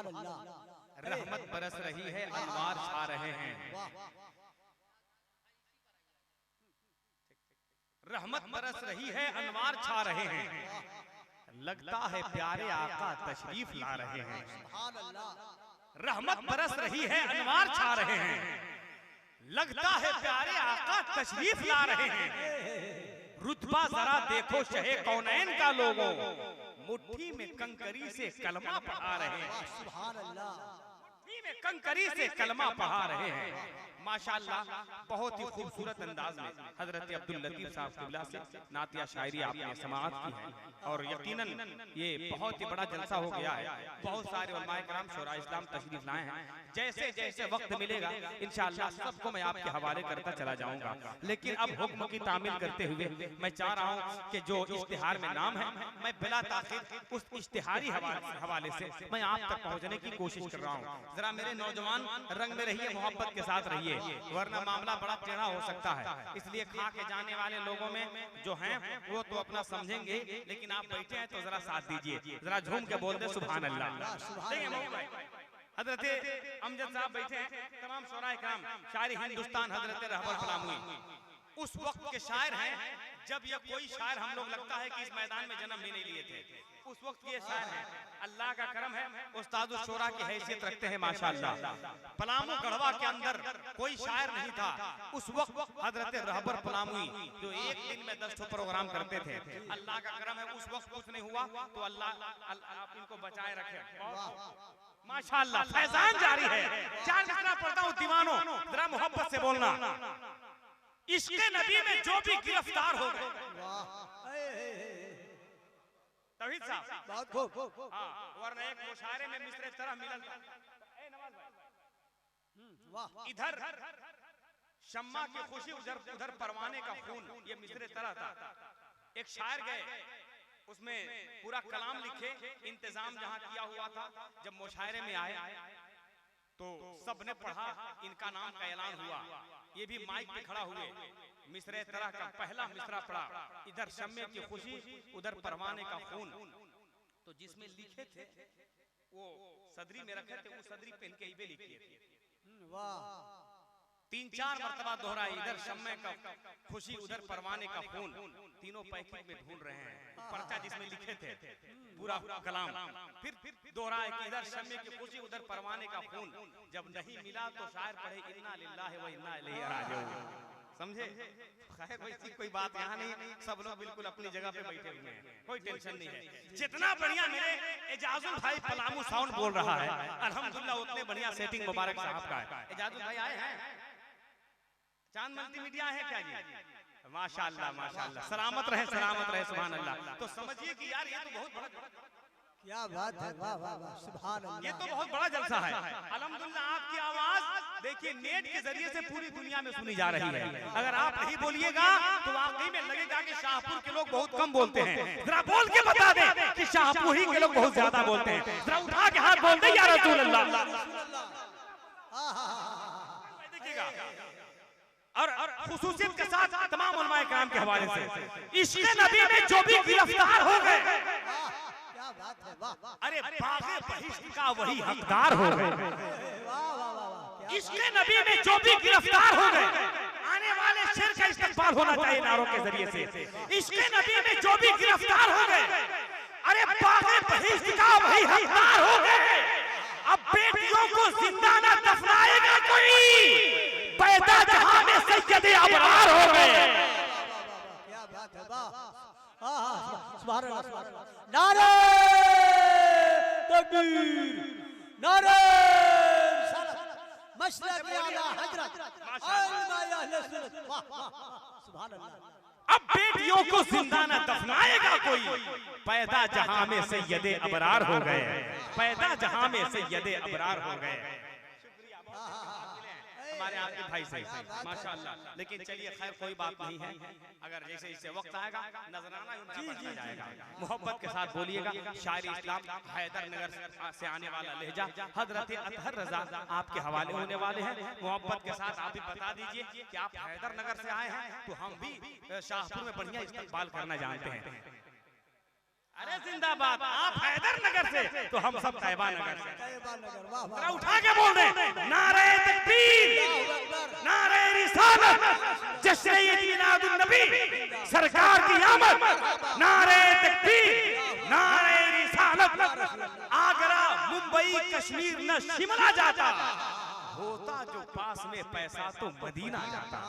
सुभान अल्लाह। रहमत बरस रही है, अनवार छा रहे हैं। रहमत बरस रही है, अनवार छा रहे हैं। लगता है प्यारे आका तशरीफ ला रहे हैं। सुभान अल्लाह। रहमत बरस रही है, अनवार छा रहे हैं। लगता है प्यारे आका तशरीफ ला रहे हैं। रुतबा जरा देखो शहे कौनैन का लोगों, मुट्ठी में कंकरी से कलमा पढ़ा रहे हैं। सुभान अल्लाह। मुट्ठी में कंकरी से कलमा पढ़ा रहे हैं। माशाअल्लाह, बहुत ही खूबसूरत अंदाज में हजरत अब्दुल लतीफ साहब क़िबला से नातिया शायरी आपने समाअत की है और यकीनन ये बहुत ही बड़ा जलसा हो गया है। बहुत सारे उलमाए कराम शोरा इस्लाम तशरीफ लाए हैं। जैसे जैसे वक्त मिलेगा इंशाअल्लाह सबको मैं आपके हवाले करता चला जाऊंगा। लेकिन अब हुक्म की तामील करते हुए मैं चाह रहा हूँ कि जो इश्तिहार में नाम है, मैं बिला ताखीर उस इश्तिहारी हवाले से मैं आप तक पहुँचने की कोशिश कर रहा हूँ। जरा मेरे नौजवान रंग में रहिए, मोहब्बत के साथ रहिए, वरना मामला बड़ा टेढ़ा हो सकता है। इसलिए खा के जाने वाले लोगों में जो हैं वो तो अपना समझेंगे, लेकिन आप बैठे हैं तो जरा साथ दीजिए, जरा झूम के बोल दे सुभान अल्लाह। हजरत अमजद साहब बैठे हैं, तमाम शोराए कराम, शायरी हिंदुस्तान हजरत रहबर फलामुई उस वक्त के शायर हैं जब ये कोई शायर हम लोग लगता है कि इस मैदान में जन्म भी नहीं लिए थे। उस वक्त ये शायर हैं, अल्लाह का करम है, उस्तादुल शोरा की हैसियत रखते हैं माशाअल्लाह। पलामू गढ़वा के अंदर कोई शायर नहीं था उस वक्त। हजरत रहबर पलामुई जो एक दिन में 10 प्रोग्राम करते थे, अल्लाह का करम है उस वक्त कुछ नहीं हुआ तो अल्लाह इनको बचाए रखे माशाअल्लाह। फैजान जारी है। चार मिसरा पढ़ता हूँ दीवानों, जरा मोहब्बत से बोलना। इश्क़े नबी में जो भी गिरफ्तार हो गए, तौहीद साहब बहुत खूब। हाँ, वरना एक मुशायरे में मिसरे तरह मिलल था। वाह। इधर शम्मा की खुशी, उधर परवाने का खून, ये मिसरे तरह था। एक शायर गए, उसमें पूरा कलाम लिखे, इंतजाम जहां किया हुआ था। जब मुशायरे में आए तो सबने पढ़ा, इनका नाम का ऐलान हुआ। ये भी माइक पे खड़ा हुए, मिसरे तरह का पहला मिसरा पढ़ा। इधर शम्मे की खुशी, उधर परवाने का खून। तो जिसमें लिखे थे वो सदरी में रखे थे, वो सदरी पहन के इबे लिखे थे। वाह। 3-4 मरतबा दोहराई, इधर शम्मे का खुशी, उधर परवाने का खून। तीनों पैकेट में ढूंढ रहे हैं पर्चा जिसमें लिखे थे पूरा कलाम। फिर दोहराए कि इधर शम्मे की खुशी, उधर परवाने का खून। जब नहीं मिला तो शायर पढ़े इन्ना लिल्लाहि व इन्ना इलैहि राजिऊन। समझे? खैर वैसी कोई बात यहाँ नहीं, सब लोग बिल्कुल अपनी जगह पे बैठे हुए हैं, कोई टेंशन नहीं है। जितना बढ़िया मेरे एजाजुल भाई पलामू साउंड बोल रहा है अल्हम्दुलिल्लाह, उतने बढ़िया सेटिंग मुबारक साहब का है। एजाजुल भाई आए हैं, चांद मल्टीमीडिया है क्या जी? माशाअल्लाह माशाअल्लाह, सलामत रहे सुभान अल्लाह। तो समझिए कि यार ये तो बहुत बड़ा, क्या बात है। वाह वाह वाह। सुभान अल्लाह। ये तो बहुत बड़ा जलसा है। अल्हम्दुलिल्लाह आपकी आवाज देखिए नेट के जरिए से पूरी दुनिया में सुनी जा रही है। अगर आप नहीं बोलिएगा तो वाकई में लगेगा कि शाहपुर के लोग बहुत कम बोलते हैं। जरा बोल के बता दें कि शाहपुर ही के लोग बहुत ज्यादा बोलते हैं। जरा उठा के हाथ बोल दे या रसूल अल्लाह। देखिएगा, और खुसूसियत के साथ तमाम उलमाए कराम के हवाले से इश्क़े नबी में जो भी गिरफ्तार हो गए, क्या बात है। वाह। अरे बाग़े बहिश्त का वही हकदार हो गए। वाह वाह वाह। इश्क़े नबी में जो भी गिरफ्तार हो गए, आने वाले शेर का इस्तेमाल होना चाहिए नारों के जरिए से। इश्क़े नबी में जो भी गिरफ्तार हो गए, अरे बाग़े बहिश्त का वही हकदार हो गए। अब बेटियों को जिंदा न दफनाएगा कोई, पैदा जहां में सैयदे अबरार हो गए। क्या बात है। वाह। सुभान अल्लाह सुभान अल्लाह। नारे तकबीर, नारे रिसालत, मशरक़ आला हजरत, अलमाया अहले सुन्नत। वाह वाह। सुभान अल्लाह। अब बेटियों को जिंदा न दफनाएगा कोई, पैदा जहां में सैयदे अबरार हो गए, पैदा जहां में सैयदे अबरार हो गए। हमारे आपके भाई से माशाअल्लाह। लेकिन चलिए खैर कोई बात नहीं है, अगर जैसे जैसे वक्त आएगा नजराना उनका बढ़ता जाएगा। मोहब्बत के साथ बोलिएगा। शायरी इस्लाम हैदर नगर से आने वाला लहजा हजरत अतहर रजा आपके हवाले होने वाले हैं। मोहब्बत के साथ आप भी बता दीजिए कि आप हैदर नगर से आए हैं तो हम भी शाहपुर में बढ़िया इस्तेमाल करना जानते हैं। अरे जिंदाबाद, आप हैदरनगर से तो हम सब तैयबा नगर से। तैयबा नगर, वाह वाह। जरा उठा के बोल दे, नारे तकबीर, नारे रिसालत, जश्न मीलादुन नबी, सरकार की आमद, नारे तकबीर, नारे रिसालत। आगरा, मुंबई, कश्मीर न शिमला जाता, होता जो पास में पैसा तो मदीना जाता।